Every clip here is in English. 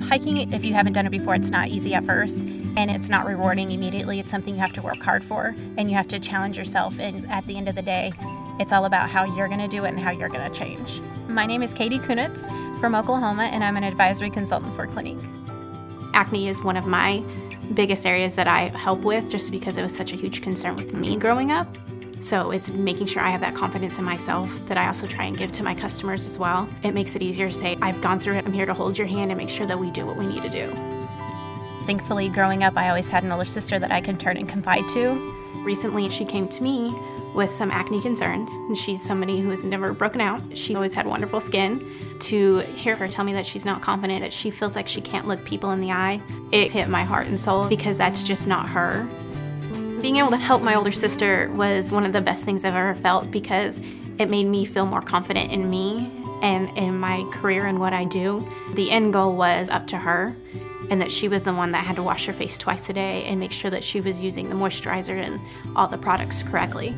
Hiking, if you haven't done it before, it's not easy at first, and it's not rewarding immediately. It's something you have to work hard for, and you have to challenge yourself, and at the end of the day, it's all about how you're going to do it and how you're going to change. My name is Katie Kunitz from Oklahoma, and I'm an advisory consultant for Clinique. Acne is one of my biggest areas that I help with just because it was such a huge concern with me growing up. So it's making sure I have that confidence in myself that I also try and give to my customers as well. It makes it easier to say, I've gone through it, I'm here to hold your hand and make sure that we do what we need to do. Thankfully, growing up, I always had an older sister that I could turn and confide to. Recently, she came to me with some acne concerns, and she's somebody who has never broken out. She always had wonderful skin. To hear her tell me that she's not confident, that she feels like she can't look people in the eye, it hit my heart and soul because that's just not her. Being able to help my older sister was one of the best things I've ever felt because it made me feel more confident in me and in my career and what I do. The end goal was up to her, and that she was the one that had to wash her face twice a day and make sure that she was using the moisturizer and all the products correctly.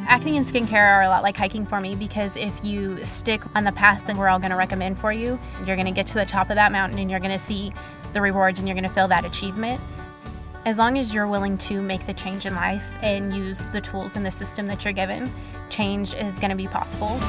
Acne and skincare are a lot like hiking for me because if you stick on the path that we're all going to recommend for you, you're going to get to the top of that mountain and you're going to see the rewards and you're going to feel that achievement. As long as you're willing to make the change in life and use the tools and the system that you're given, change is going to be possible.